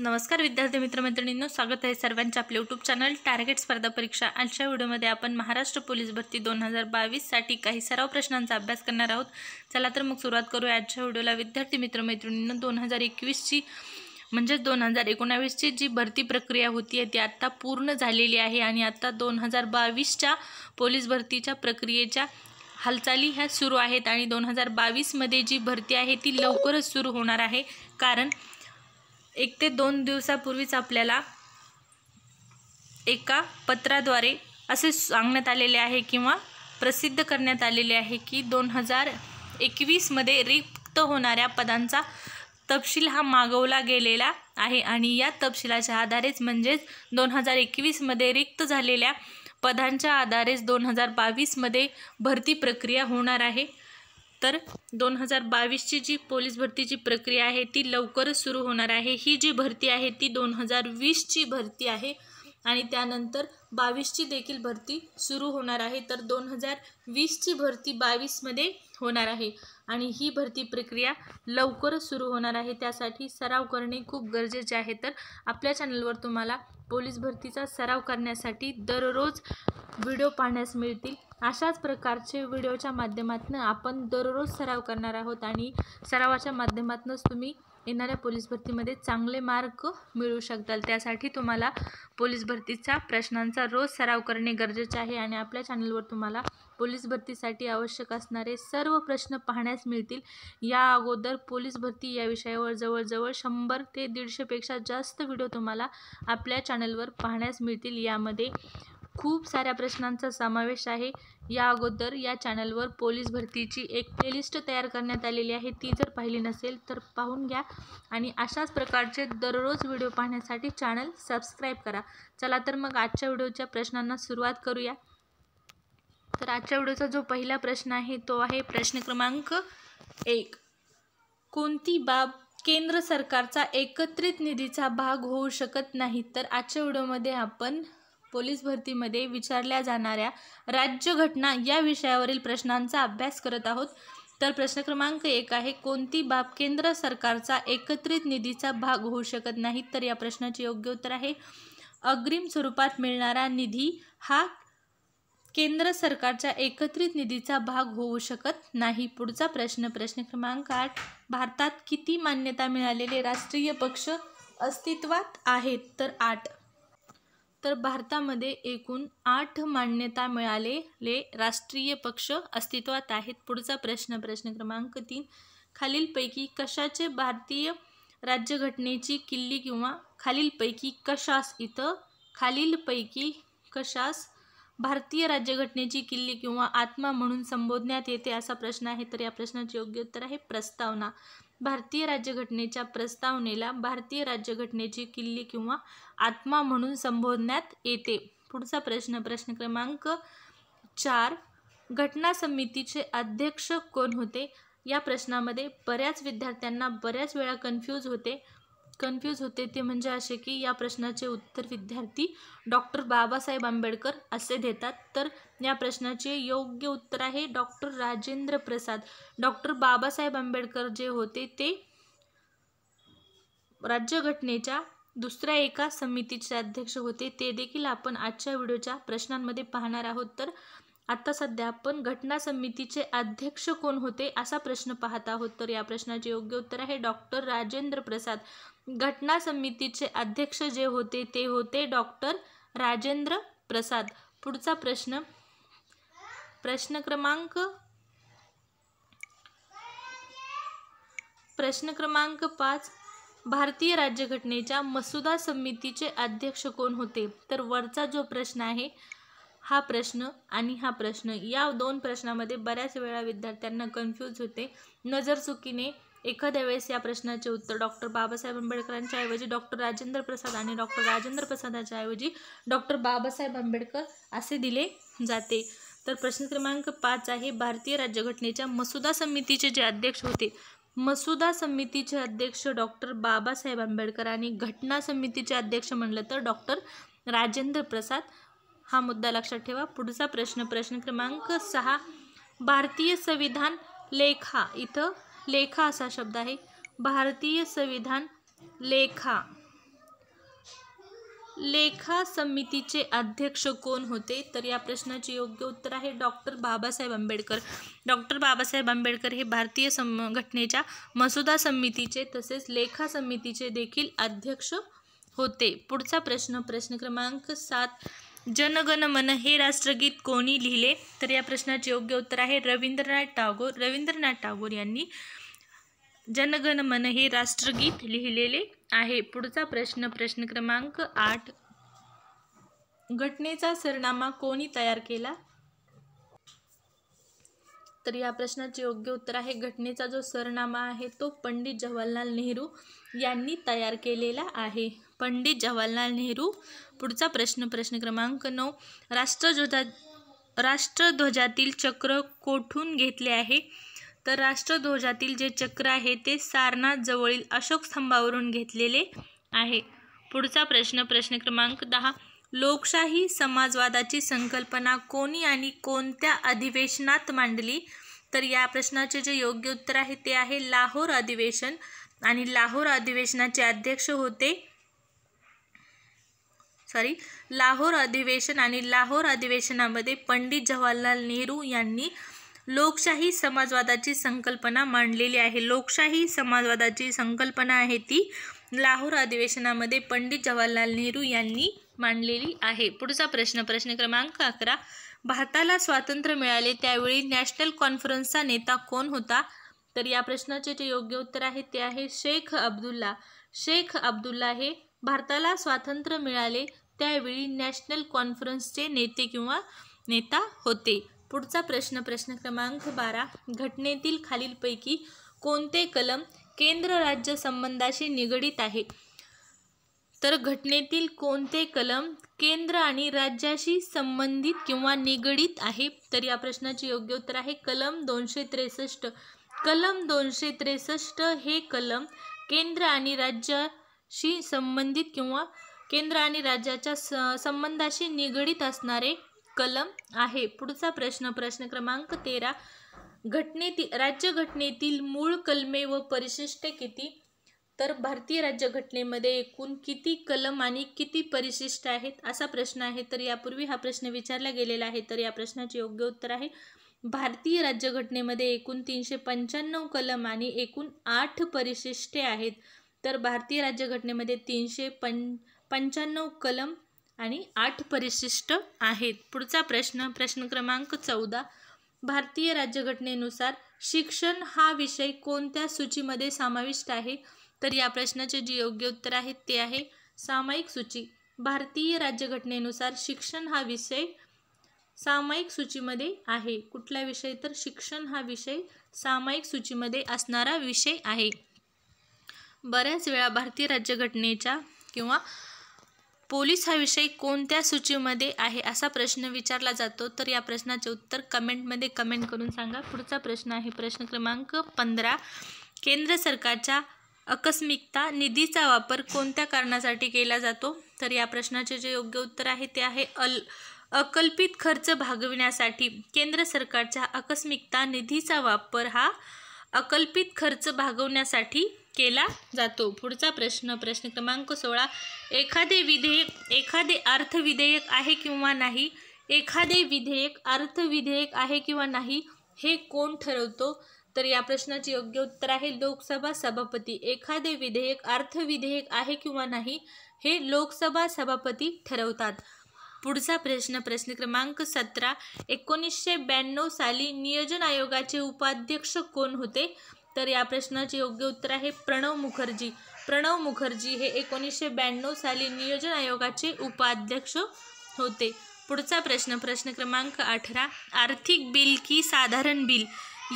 नमस्कार विद्यार्थी मित्रमैत्रिणींनो, स्वागत आहे सर्वांचे आपले यूट्यूब चॅनल टार्गेट स्पर्धा परीक्षा। आजच्या व्हिडिओमध्ये आपण महाराष्ट्र पोलीस भरती 2022 साठी काही सराव प्रश्नांचा अभ्यास करणार आहोत। चला तर मग सुरुवात करूया आजच्या व्हिडिओला। विद्यार्थी मित्रमैत्रिणींनो, 2021 ची म्हणजे 2019 ची जी भरती प्रक्रिया होती ती आता पूर्ण झालेली आहे आणि आता 2022 च्या पोलीस भरतीच्या प्रक्रियेच्या हालचाली ह्या सुरू आहेत आणि 2022 मध्ये जी भरती आहे ती लवकरच सुरू होणार आहे। कारण 1 ते 2 दिवसापूर्वीच आपल्याला एका पत्राद्वारे असे सांगण्यात आलेले आहे किंवा प्रसिद्ध करण्यात आलेले आहे की 2021 मध्ये रिक्त होणाऱ्या पदांचा तपशील हा मागवला गेलेला आहे आणि या तपशिलाच्या आधारेच म्हणजेच 2021 मध्ये रिक्त झालेल्या पदांच्या आधारेच 2022 मध्ये भरती प्रक्रिया होणार आहे। तर 2022 ची जी पोलीस भरतीची प्रक्रिया आहे ती लवकरच सुरू होणार आहे। ही जी भरती आहे ती 2020 ची भरती आहे आणि त्यानंतर 22 ची देखील भरती सुरू होणार आहे। तर 2020 ची भरती 22 मध्ये होणार आहे आणि ही भरती प्रक्रिया लवकरच सुरू होणार आहे। त्यासाठी सराव करणे खूप गरजेचे आहे। तर आपल्या चॅनलवर तुम्हाला पोलीस भरतीचा सराव करण्यासाठी दररोज व्हिडिओ पाहण्यास मिळतील। अशाच प्रकारचे व्हिडिओच्या माध्यमातून आपण दररोज सराव करणार आहोत आणि सरावाच्या माध्यमातूनच तुम्ही येणाऱ्या पोलीस भरतीमध्ये चांगले मार्क मिळवू शकताल। त्यासाठी तुम्हाला पोलीस भरतीचा प्रश्नांचा रोज सराव करणे गरजेचे आहे आणि आपल्या चॅनलवर तुम्हाला पोलीस भरतीसाठी आवश्यक असणारे सर्व प्रश्न पाहण्यास मिळतील। या अगोदर पोलीस भरती या विषयावर जवळजवळ 100 ते 150 पेक्षा जास्त व्हिडिओ तुम्हाला आपल्या चॅनलवर पाहण्यास मिळतील। यामध्ये खूप साऱ्या प्रश्नांचा समावेश आहे। या अगोदर या चॅनलवर पोलीस भरतीची एक प्लेलिस्ट तयार करण्यात आलेली आहे, ती जर पाहिली नसेल तर पाहून घ्या आणि अशाच प्रकारचे दररोज व्हिडिओ पाहण्यासाठी चॅनल सबस्क्राइब करा। चला तर मग आजच्या व्हिडिओच्या प्रश्नांना सुरुवात करूया। तर आजच्या व्हिडिओचा जो पहिला प्रश्न आहे तो आहे प्रश्न क्रमांक 1। कोणती बाब केंद्र सरकारचा एकत्रित निधीचा भाग होऊ शकत नाही? तर आजच्या व्हिडिओमध्ये आपण पोलीस भरतीमध्ये विचारल्या जाणाऱ्या राज्यघटना या विषयावरील प्रश्नांचा अभ्यास करत आहोत। तर प्रश्न क्रमांक 1 आहे, कोणती बाब केंद्र सरकारचा एकत्रित निधीचा भाग होऊ शकत नाही? तर या प्रश्नाचे योग्य उत्तर आहे अग्रिम स्वरूपात मिळणारा निधी हा केंद्र सरकारच्या एकत्रित निधीचा भाग होऊ शकत नाही। पुढचा प्रश्न क्रमांक 8, भारतात किती मान्यता मिळालेले राष्ट्रीय पक्ष अस्तित्वात आहेत? तर 8। तर भारतामध्ये एकूण 8 मान्यता मिळालेले राष्ट्रीय पक्ष अस्तित्वात आहेत। पुढचा प्रश्न क्रमांक 3, खालीलपैकी कशाचे भारतीय राज्यघटनेची किल्ली किंवा खालीलपैकी कशास खालीलपैकी कशास भारतीय राज्यघटनेची किल्ली किंवा आत्मा म्हणून संबोधण्यात येते असा प्रश्न आहे। तर या प्रश्नाचे योग्य उत्तर आहे प्रस्तावना। भारतीय राज्यघटनेच्या प्रस्तावनेला भारतीय राज्यघटनेची किल्ली किंवा आत्मा म्हणून संबोधण्यात येते। पुढचा प्रश्न क्रमांक 4, घटना समितीचे अध्यक्ष कोण होते? या प्रश्नामध्ये बऱ्याच विद्यार्थ्यांना बऱ्याच वेळा कन्फ्यूज होते ते म्हणजे असे की या प्रश्नाचे उत्तर विद्यार्थी डॉक्टर बाबासाहेब आंबेडकर असे देतात। तर या प्रश्नाचे योग्य उत्तर आहे डॉक्टर राजेंद्र प्रसाद। डॉक्टर बाबासाहेब आंबेडकर जे होते ते राज्यघटनेच्या दुसऱ्या एका समितीचे अध्यक्ष होते, ते देखील आपण आजच्या व्हिडिओच्या प्रश्नांमध्ये पाहणार आहोत। तर आता सध्या आपण घटना समितीचे अध्यक्ष कोण होते असा प्रश्न पाहत आहोत। तर या प्रश्नाचे योग्य उत्तर आहे डॉक्टर राजेंद्र प्रसाद। घटना समितीचे अध्यक्ष जे होते ते होते डॉक्टर राजेंद्र प्रसाद। पुढचा प्रश्न क्रमांक 5, भारतीय राज्यघटनेच्या मसुदा समितीचे अध्यक्ष कोण होते? तर वरचा जो प्रश्न आहे हा प्रश्न आणि हा प्रश्न या दोन प्रश्नामध्ये बऱ्याच वेळा विद्यार्थ्यांना कन्फ्यूज होते। नजर चुकीने एखाद्या वेळेस या प्रश्नाचे उत्तर डॉक्टर बाबासाहेब आंबेडकरांच्या ऐवजी डॉक्टर राजेंद्र प्रसाद आणि डॉक्टर राजेंद्र प्रसादाच्या ऐवजी डॉक्टर बाबासाहेब आंबेडकर असे दिले जाते। तर प्रश्न क्रमांक 5 आहे, भारतीय राज्यघटनेच्या मसुदा समितीचे जे अध्यक्ष होते, मसुदा समितीचे अध्यक्ष डॉक्टर बाबासाहेब आंबेडकर आणि घटना समितीचे अध्यक्ष म्हणलं तर डॉक्टर राजेंद्र प्रसाद। हा मुद्दा लक्षात ठेवा। पुढचा प्रश्न क्रमांक 6, भारतीय संविधान लेखा लेखा असा शब्द आहे, भारतीय संविधान लेखा लेखा समितीचे अध्यक्ष कोण होते? तर या प्रश्नाचे योग्य उत्तर आहे डॉक्टर बाबासाहेब आंबेडकर. डॉक्टर बाबासाहेब आंबेडकर हे भारतीय घटनेच्या मसुदा समितीचे तसेच लेखा समितीचे देखील अध्यक्ष होते. पुढचा प्रश्न क्रमांक 7. जनगण मन हे राष्ट्रगीत कोणी लिहिले? तर या प्रश्नाचे योग्य उत्तर आहे रवींद्रनाथ टागोर. रवींद्रनाथ टागोर यांनी जनगण मन हे राष्ट्रगीत लिहिलेले आहे. पुढचा प्रश्न क्रमांक 8. घटनेचा सरनामा कोणी तयार केला? तर या प्रश्नाचे योग्य उत्तर आहे घटनेचा जो सरनामा आहे तो पंडित जवाहरलाल नेहरू यांनी तयार केलेला आहे. पंडित जवाहरलाल नेहरू. पुढचा प्रश्न क्रमांक 9. राष्ट्रध्वजातील चक्र कोठून घेतले आहे? तर राष्ट्रध्वजातील जे चक्र आहे ते सारनाथ जवळील अशोक स्तंभावरून घेतलेले आहे. पुढचा प्रश्न क्रमांक 10. लोकशाही समाजवादाची संकल्पना कोणी आणि कोणत्या अधिवेशनात मांडली? तर या प्रश्नाचे जे योग्य उत्तर आहे ते आहे लाहोर अधिवेशन आणि लाहोर अधिवेशनाचे अध्यक्ष होते लाहोर अधिवेशन आणि लाहोर अधिवेशनामध्ये पंडित जवाहरलाल नेहरू यांनी लोकशाही समाजवादाची संकल्पना मांडलेली आहे. लोकशाही समाजवादाची संकल्पना आहे ती लाहोर अधिवेशनामध्ये पंडित जवाहरलाल नेहरू यांनी मांडलेली आहे. पुढचा प्रश्न क्रमांक 11. भारताला स्वातंत्र्य मिळाले त्यावेळी नॅशनल कॉन्फरन्सचा नेता कोण होता? तर या प्रश्नाचे जे योग्य उत्तर आहे ते आहे शेख अब्दुल्ला. शेख अब्दुल्ला हे भारताला स्वातंत्र्य मिळाले त्यावेळी नॅशनल कॉन्फरन्सचे नेता होते. पुढचा प्रश्न क्रमांक 12. घटनेतील खालीलपैकी कोणते कलम केंद्र राज्य संबंधाशी निगडीत आहे? तर घटनेतील कोणते कलम केंद्र आणि राज्याशी संबंधित किंवा निगडीत आहे? तर या प्रश्नाचे योग्य उत्तर आहे कलम 263. कलम 263 हे कलम केंद्र आणि राज्याशी संबंधित किंवा केंद्र आणि राज्याच्या संबंधाशी निगडीत असणारे कलम आहे. पुढचा प्रश्न क्रमांक 13. राज्यघटनेतील मूळ कलमे व परिशिष्टे किती? तर भारतीय राज्यघटनेमध्ये एकूण किती कलम आणि किती परिशिष्ट आहेत असा प्रश्न आहे. तर यापूर्वी हा प्रश्न विचारला गेलेला आहे. तर या प्रश्नाचे योग्य उत्तर आहे भारतीय राज्यघटनेमध्ये एकूण 395 कलम आणि एकूण 8 परिशिष्टे आहेत. तर भारतीय राज्यघटनेमध्ये 395 कलम आणि 8 परिशिष्ट आहेत. पुढचा प्रश्न क्रमांक 14. भारतीय राज्यघटनेनुसार शिक्षण हा विषय कोणत्या सूचीमध्ये समाविष्ट आहे? तर या प्रश्नाचे जे योग्य उत्तर आहे ते आहे सामायिक सूची. भारतीय राज्यघटनेनुसार शिक्षण हा विषय सामायिक सूचीमध्ये आहे. कुठला विषय? तर शिक्षण हा विषय सामायिक सूचीमध्ये असणारा विषय आहे. बऱ्याच वेळा भारतीय राज्यघटनेच्या किंवा पोलीस हा विषय कोणत्या सूचीमध्ये आहे असा प्रश्न विचारला जातो. तर या प्रश्नाचे उत्तर कमेंटमध्ये कमेंट करून सांगा. पुढचा प्रश्न आहे प्रश्न क्रमांक 15. केंद्र सरकारच्या आकस्मिकता निधीचा वापर कोणत्या कारणासाठी केला जातो? तर या प्रश्नाचे जे योग्य उत्तर आहे ते आहे अकल्पित खर्च भागविण्यासाठी. केंद्र सरकारच्या आकस्मिकता निधीचा वापर हा अकल्पित खर्च भागवण्यासाठी केला जातो. पुढचा प्रश्न क्रमांक 16. एखादे अर्थविधेयक आहे किंवा नाही? एखादे विधेयक अर्थविधेयक आहे किंवा नाही हे कोण ठरवतो? तर या प्रश्नाचे योग्य उत्तर आहे लोकसभा सभापती. एखादे विधेयक अर्थविधेयक आहे किंवा नाही हे लोकसभा सभापती ठरवतात. पुढचा प्रश्न क्रमांक 17. 1992 साली नियोजन आयोगाचे उपाध्यक्ष कोण होते? तर या प्रश्नाचे योग्य उत्तर आहे प्रणव मुखर्जी. प्रणव मुखर्जी हे 1992 साली नियोजन आयोगाचे उपाध्यक्ष होते. पुढचा प्रश्न क्रमांक 18. आर्थिक बिल की साधारण बिल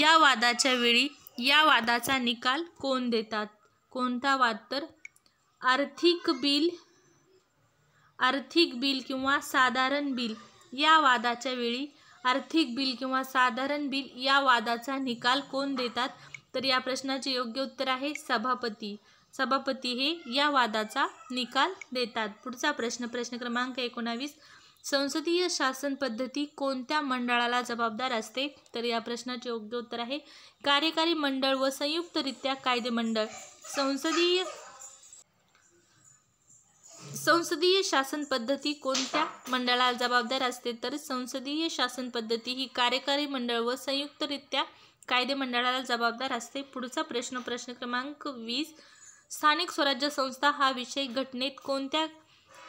या वादाच्या वेळी या वादाचा निकाल कोण देतात? कोणता वाद? तर आर्थिक बिल किंवा साधारण बिल या वादाच्या वेळी आर्थिक बिल किंवा साधारण बिल या वादाचा निकाल कोण देतात? तर या प्रश्नाचे योग्य उत्तर आहे सभापती. सभापती हे या वादाचा निकाल देतात. पुढचा प्रश्न क्रमांक 19. संसदीय शासन पद्धती कोणत्या मंडळाला जबाबदार असते? तर या प्रश्नाचे योग्य उत्तर आहे कार्यकारी मंडळ व संयुक्तरित्या कायदेमंडळ. संसदीय शासन पद्धती कोणत्या मंडळाला जबाबदार असते? तर संसदीय शासन पद्धती ही कार्यकारी मंडळ व संयुक्तरित्या कायदे मंडळाला जबाबदार असते. पुढचा प्रश्न क्रमांक 20. स्थानिक स्वराज्य संस्था हा विषय घटनेत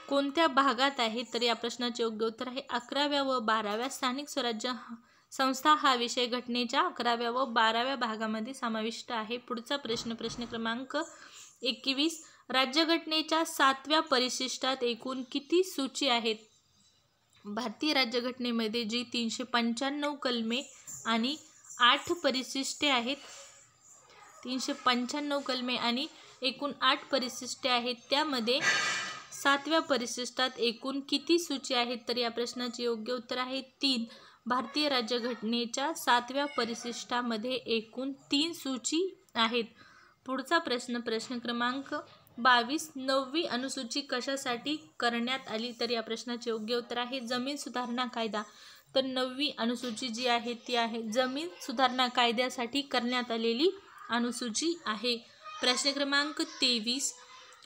कोणत्या भागात आहे? तर या प्रश्नाचे योग्य उत्तर आहे 11व्या व 12व्या. स्थानिक स्वराज्य संस्था हा विषय घटनेच्या 11व्या व 12व्या भागामध्ये समाविष्ट आहे. पुढचा प्रश्न क्रमांक 21. राज्यघटनेच्या 7व्या परिशिष्टात एकूण किती सूची आहेत? भारतीय राज्यघटनेमध्ये जी 395 कलमे आणि 8 परिशिष्टे आहेत, 395 कलमे आणि एकूण 8 परिशिष्टे आहेत, त्यामध्ये 7व्या परिशिष्टात एकूण किती सूची आहेत? तर या प्रश्नाचे योग्य उत्तर आहे 3. भारतीय राज्यघटनेच्या 7व्या परिशिष्टामध्ये एकूण 3 सूची आहेत. पुढचा प्रश्न क्रमांक 22. 9वी अनुसूची कशासाठी करण्यात आली? तर या प्रश्नाचे योग्य उत्तर आहे जमीन सुधारणा कायदा. तर 9वी अनुसूची जी आहे ती आहे जमीन सुधारणा कायद्यासाठी करण्यात आलेली अनुसूची आहे. प्रश्न क्रमांक 23.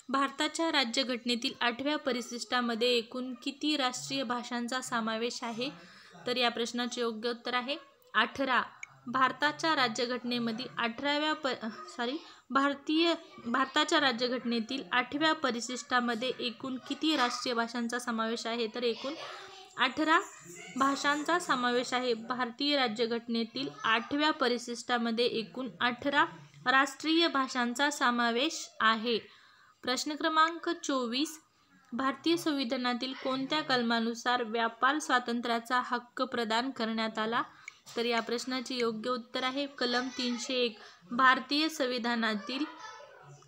भारताच्या राज्यघटनेतील 8व्या परिशिष्टामध्ये एकूण किती राष्ट्रीय भाषांचा समावेश आहे? तर या प्रश्नाचे योग्य उत्तर आहे 18. भारताच्या राज्यघटनेतील 8व्या परिशिष्टामध्ये एकूण किती राष्ट्रीय भाषांचा समावेश आहे? तर एकूण 18 भाषांचा समावेश आहे. भारतीय राज्यघटनेतील 8व्या परिशिष्टामध्ये एकूण 18 राष्ट्रीय भाषांचा समावेश आहे. प्रश्न क्रमांक 24. भारतीय संविधानातील कोणत्या कलमानुसार व्यापार स्वातंत्र्याचा हक्क प्रदान करण्यात आला? तर या प्रश्नाचे योग्य उत्तर आहे कलम 301. भारतीय संविधानातील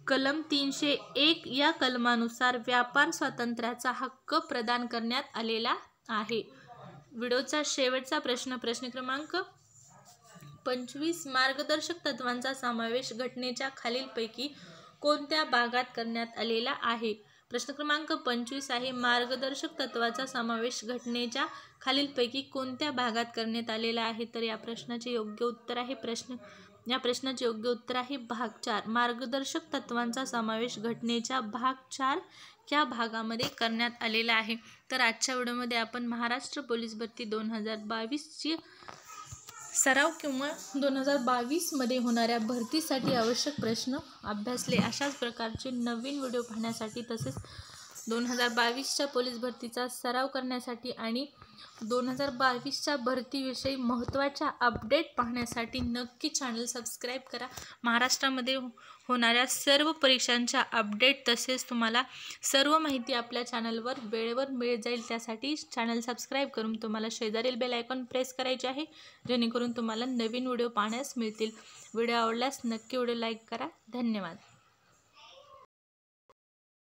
कलम 301 या कलमानुसार व्यापार स्वातंत्र्याचा हक्क प्रदान करण्यात आलेला आहे. व्हिडिओचा शेवटचा प्रश्न क्रमांक 25. मार्गदर्शक तत्वांचा समावेश घटनेच्या खालीलपैकी कोणत्या भागात करण्यात आलेला आहे? प्रश्न क्रमांक 25 आहे मार्गदर्शक तत्वाचा समावेश घटनेच्या खालीलपैकी कोणत्या भागात करण्यात आलेला आहे? तर या प्रश्नाचे योग्य उत्तर आहे भाग 4. मार्गदर्शक तत्वांचा समावेश घटनेच्या भाग 4 या भागामध्ये करण्यात आलेला आहे. तर आजच्या व्हिडिओमध्ये आपण महाराष्ट्र पोलीस भरती 2022ची सराव किंवा 2022 मध्ये होणाऱ्या भरतीसाठी आवश्यक प्रश्न अभ्यासले. अशाच प्रकारचे नवीन व्हिडिओ पाहण्यासाठी तसेच 2022च्या पोलीस भरतीचा सराव करण्यासाठी आणि 2022च्या भरतीविषयी महत्त्वाच्या अपडेट पाहण्यासाठी नक्की चॅनल सबस्क्राईब करा. महाराष्ट्रामध्ये होणाऱ्या सर्व परीक्षांच्या अपडेट तसेच तुम्हाला सर्व माहिती आपल्या चॅनलवर वेळेवर मिळत जाईल. त्यासाठी चॅनल सबस्क्राईब करून तुम्हाला शेजारील बेल आयकॉन प्रेस करायचे आहे जेणेकरून तुम्हाला नवीन व्हिडिओ पाहण्यास मिळतील. व्हिडिओ आवडल्यास नक्की व्हिडिओ लाईक करा. धन्यवाद.